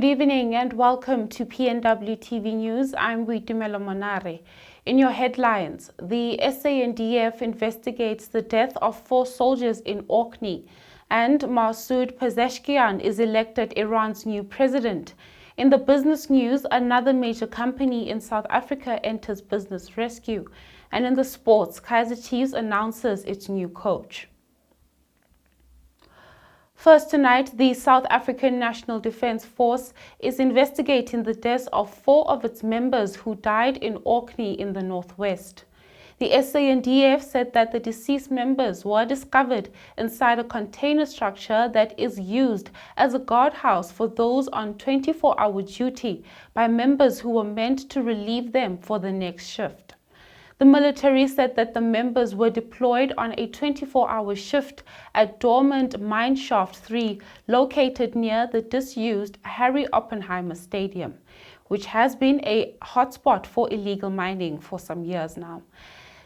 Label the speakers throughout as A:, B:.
A: Good evening and welcome to PNW TV News. I'm Boitumelo Monare. In your headlines, the SANDF investigates the death of 4 soldiers in Orkney, and Masoud Pezeshkian is elected Iran's new president. In the business news, another major company in South Africa enters business rescue. And in the sports, Kaizer Chiefs announces its new coach. First tonight, the South African National Defence Force is investigating the deaths of 4 of its members who died in Orkney in the northwest. The SANDF said that the deceased members were discovered inside a container structure that is used as a guardhouse for those on 24-hour duty by members who were meant to relieve them for the next shift. The military said that the members were deployed on a 24-hour shift at dormant Mine Shaft 3, located near the disused Harry Oppenheimer Stadium, which has been a hotspot for illegal mining for some years now.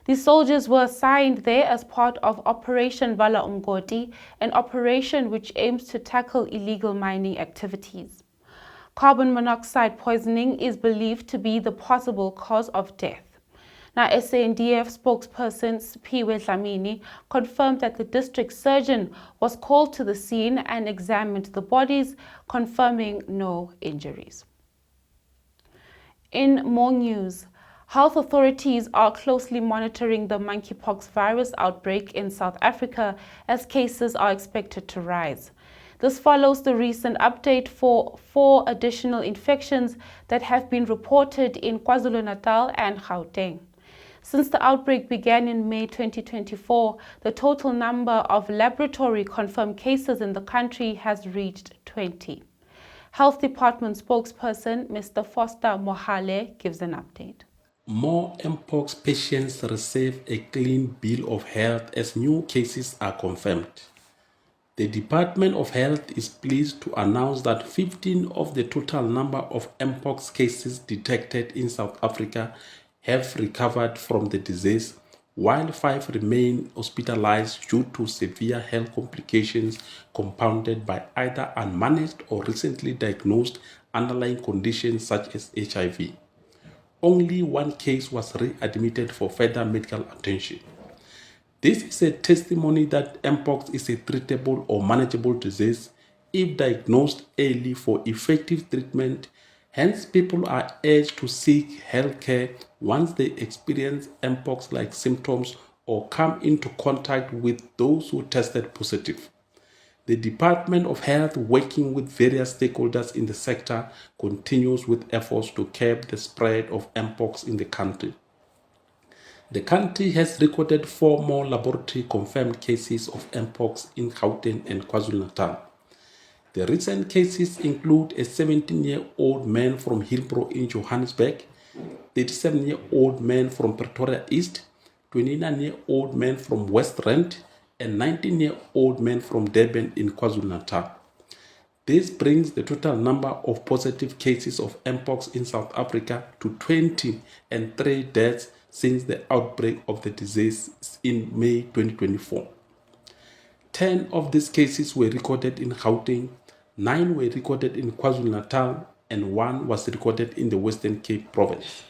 A: The soldiers were assigned there as part of Operation Vala Umgoti, an operation which aims to tackle illegal mining activities. Carbon monoxide poisoning is believed to be the possible cause of death. Now, SANDF spokesperson Sipiwe Dlamini confirmed that the district surgeon was called to the scene and examined the bodies, confirming no injuries. In more news, health authorities are closely monitoring the monkeypox virus outbreak in South Africa as cases are expected to rise. This follows the recent update for 4 additional infections that have been reported in KwaZulu-Natal and Gauteng. Since the outbreak began in May 2024, the total number of laboratory-confirmed cases in the country has reached 20. Health Department spokesperson Mr. Foster Mohale gives an update.
B: More mpox patients receive a clean bill of health as new cases are confirmed. The Department of Health is pleased to announce that 15 of the total number of mpox cases detected in South Africa have recovered from the disease, while 5 remain hospitalized due to severe health complications compounded by either unmanaged or recently diagnosed underlying conditions such as HIV. Only 1 case was readmitted for further medical attention. This is a testimony that mpox is a treatable or manageable disease if diagnosed early for effective treatment. Hence, people are urged to seek health care once they experience mpox-like symptoms or come into contact with those who tested positive. The Department of Health, working with various stakeholders in the sector, continues with efforts to curb the spread of mpox in the country. The country has recorded 4 more laboratory-confirmed cases of mpox in Gauteng and KwaZulu-Natal. The recent cases include a 17-year-old man from Hillbrow in Johannesburg, 37-year-old man from Pretoria East, 29-year-old man from West Rand, and 19-year-old man from Durban in KwaZulu-Natal. This brings the total number of positive cases of mpox in South Africa to 20 and 3 deaths since the outbreak of the disease in May 2024. 10 of these cases were recorded in Gauteng, 9 were recorded in KwaZulu-Natal, and 1 was recorded in the Western Cape province.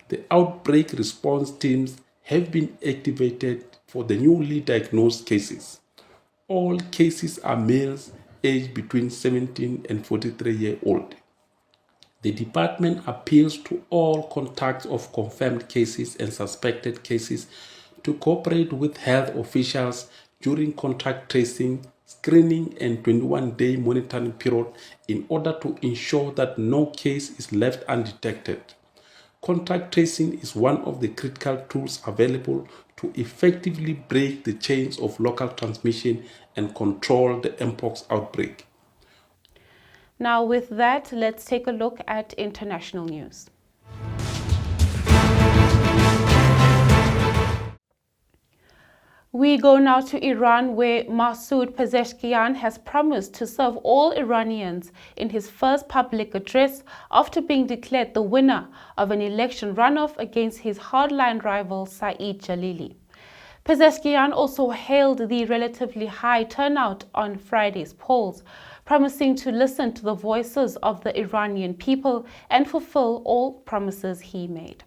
B: The outbreak response teams have been activated for the newly diagnosed cases. All cases are males aged between 17 and 43 years old. The department appeals to all contacts of confirmed cases and suspected cases to cooperate with health officials during contact tracing, screening, and 21-day monitoring period in order to ensure that no case is left undetected. Contact tracing is one of the critical tools available to effectively break the chains of local transmission and control the mpox outbreak.
A: Now, with that, let's take a look at international news. We go now to Iran, where Masoud Pezeshkian has promised to serve all Iranians in his first public address after being declared the winner of an election runoff against his hardline rival Saeed Jalili. Pezeshkian also hailed the relatively high turnout on Friday's polls, promising to listen to the voices of the Iranian people and fulfill all promises he made.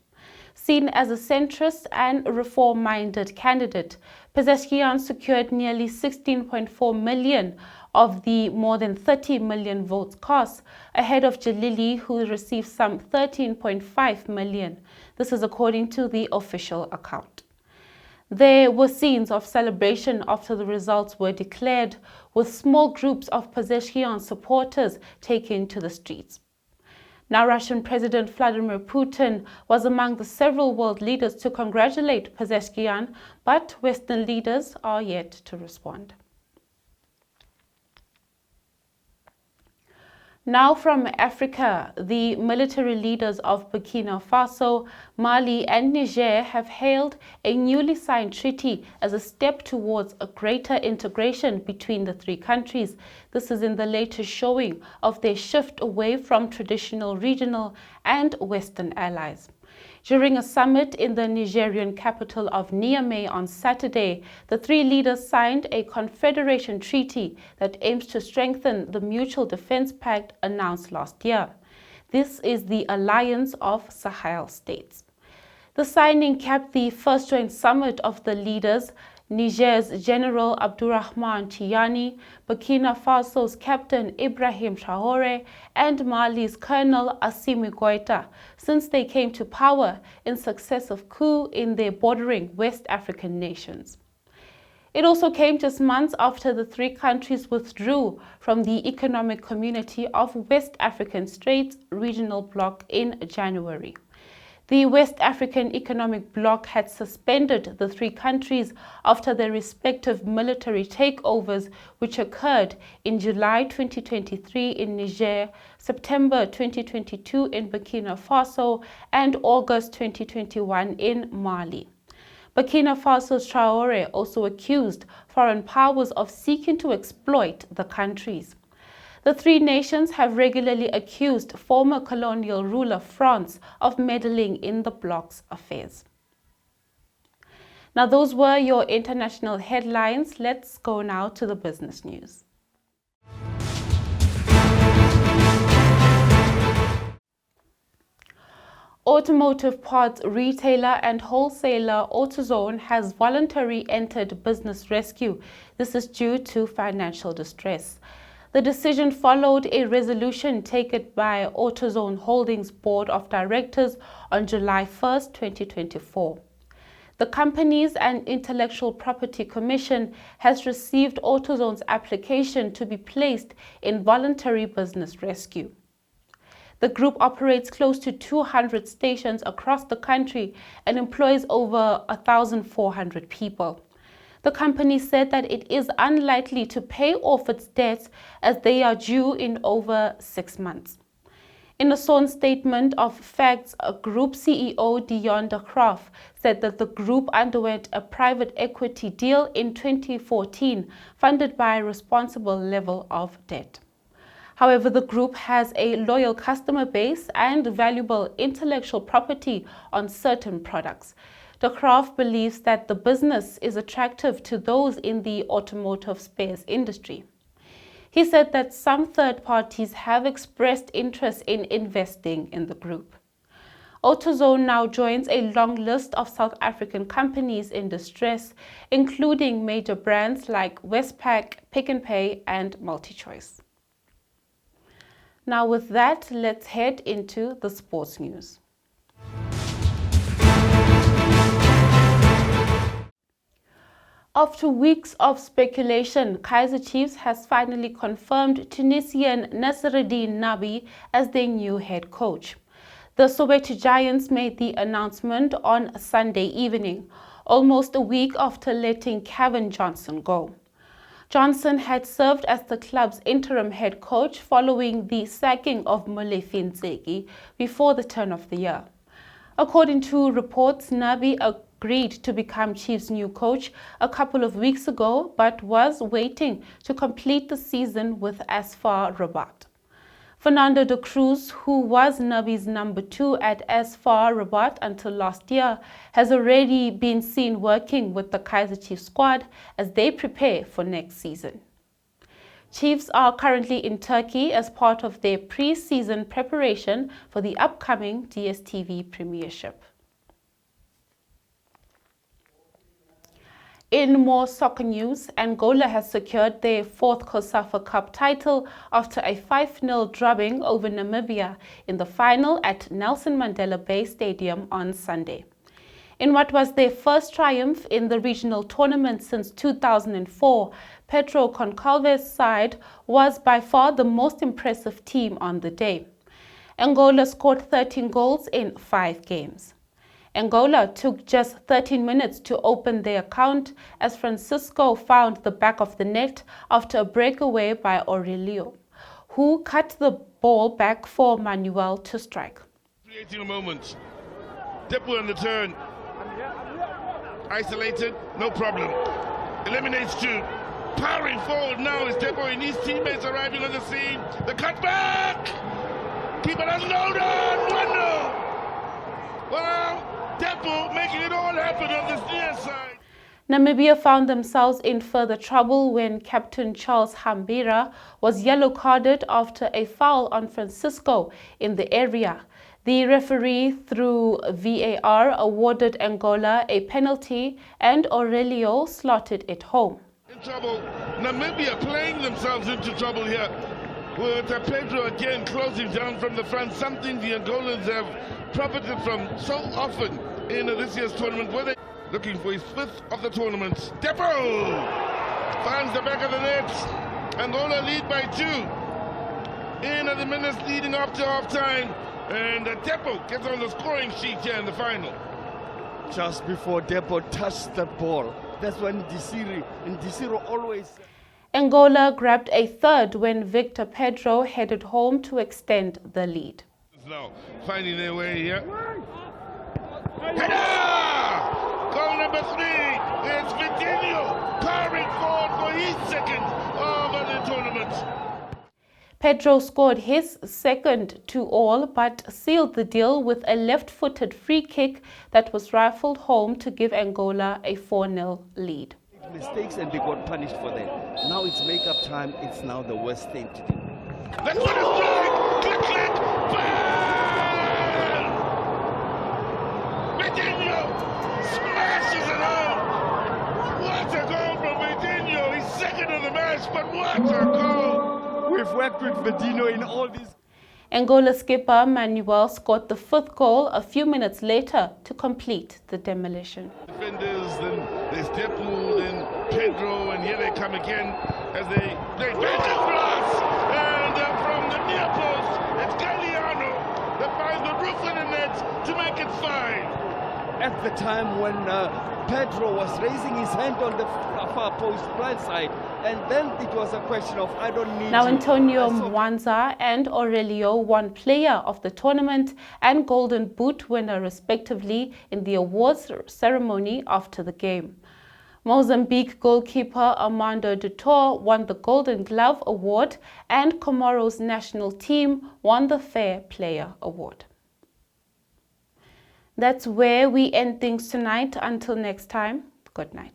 A: Seen as a centrist and reform-minded candidate, Pezeshkian secured nearly 16.4 million of the more than 30 million votes cast, ahead of Jalili, who received some 13.5 million. This is according to the official account. There were scenes of celebration after the results were declared, with small groups of Pezeshkian supporters taken to the streets. Now, Russian President Vladimir Putin was among the several world leaders to congratulate Pezeshkian, but Western leaders are yet to respond. Now from Africa, the military leaders of Burkina Faso, Mali and Niger have hailed a newly signed treaty as a step towards a greater integration between the three countries. This is in the latest showing of their shift away from traditional regional and Western allies. During a summit in the Nigerian capital of Niamey on Saturday, the three leaders signed a confederation treaty that aims to strengthen the Mutual Defense Pact announced last year. This is the Alliance of Sahel States. The signing capped the first joint summit of the leaders, Niger's General Abdurrahman Tiani, Burkina Faso's Captain Ibrahim Traoré, and Mali's Colonel Assimi Goïta, since they came to power in successive coups in their bordering West African nations. It also came just months after the three countries withdrew from the Economic Community of West African States regional bloc in January. The West African Economic Bloc had suspended the three countries after their respective military takeovers, which occurred in July 2023 in Niger, September 2022 in Burkina Faso, and August 2021 in Mali. Burkina Faso's Traoré also accused foreign powers of seeking to exploit the countries. The three nations have regularly accused former colonial ruler France of meddling in the bloc's affairs. Now, those were your international headlines. Let's go now to the business news. Automotive parts retailer and wholesaler AutoZone has voluntarily entered business rescue. This is due to financial distress. The decision followed a resolution taken by AutoZone Holdings Board of Directors on July 1, 2024. The Companies and Intellectual Property Commission has received AutoZone's application to be placed in voluntary business rescue. The group operates close to 200 stations across the country and employs over 1,400 people. The company said that it is unlikely to pay off its debts as they are due in over 6 months. In a sworn statement of facts, Group CEO Dion de Graaf said that the group underwent a private equity deal in 2014 funded by a responsible level of debt. However, the group has a loyal customer base and valuable intellectual property on certain products. De Graaf believes that the business is attractive to those in the automotive spares industry. He said that some third parties have expressed interest in investing in the group. AutoZone now joins a long list of South African companies in distress, including major brands like Westpac, Pick n Pay, and MultiChoice. Now with that, let's head into the sports news. After weeks of speculation, Kaizer Chiefs has finally confirmed Tunisian Nasreddine Nabi as their new head coach. The Soweto Giants made the announcement on Sunday evening, almost a week after letting Kevin Johnson go. Johnson had served as the club's interim head coach following the sacking of Molefi Ntseki before the turn of the year. According to reports, Nabi agreed to become Chiefs' new coach a couple of weeks ago, but was waiting to complete the season with AS-FAR Rabat. Fernando de Cruz, who was Nabi's number 2 at AS-FAR Rabat until last year, has already been seen working with the Kaizer Chiefs squad as they prepare for next season. Chiefs are currently in Turkey as part of their pre-season preparation for the upcoming DStv premiership. In more soccer news, Angola has secured their fourth COSAFA Cup title after a 5-0 drubbing over Namibia in the final at Nelson Mandela Bay Stadium on Sunday. In what was their first triumph in the regional tournament since 2004, Pedro Concalves' side was by far the most impressive team on the day. Angola scored 13 goals in 5 games. Angola took just 13 minutes to open their account as Francisco found the back of the net after a breakaway by Aurelio, who cut the ball back for Manuel to strike.
C: Creating a moment. Depo on the turn. Isolated, no problem. Eliminates 2. Powering forward now is Depo and his teammates arriving on the scene. The cutback! Keeper has loaded on 1-0. Well, Depo making it all happen on this near side.
A: Namibia found themselves in further trouble when Captain Charles Hambira was yellow-carded after a foul on Francisco in the area. The referee, through VAR, awarded Angola a penalty and Aurelio slotted it home.
C: In trouble. Namibia playing themselves into trouble here. With Pedro again closing down from the front, something the Angolans have profited from so often in this year's tournament, where they looking for his 5th of the tournament. Depo finds the back of the net. Angola lead by 2 in the minutes leading up to half-time, and Depo gets on the scoring sheet here in the final.
D: Just before Depo touched the ball, that's when Ndisiro always...
A: Angola grabbed a third when Victor Pedro headed home to extend the lead.
C: Now finding their way here. Header! Goal number 3. It's Vitinho powering forward for his 2nd of the tournament.
A: Pedro scored his 2nd to all, but sealed the deal with a left-footed free kick that was rifled home to give Angola a 4-0 lead.
D: Mistakes and they got punished for them. Now it's make-up time. It's now the worst thing to do.
C: That's what it's doing! Click, click! Bang! Vitinho smashes it home! What a goal from Vitinho! He's 2nd of the match, but what a goal!
D: We've worked with Vitinho in all these...
A: Angola skipper Manuel scored the 5th goal a few minutes later to complete the demolition.
C: Defenders, then there's Depo, then Pedro, and here they come again as they back across, and from the near post, it's Galliano that finds the roof of the net to make it 5.
D: At the time when Pedro was raising his hand on the far post blind side, and then it was a question of I don't need...
A: Now Antonio Mwanza and Aurelio won Player of the Tournament and Golden Boot winner respectively in the awards ceremony after the game. Mozambique goalkeeper Armando Dutor won the Golden Glove Award and Comoros national team won the Fair Player Award. That's where we end things tonight. Until next time, good night.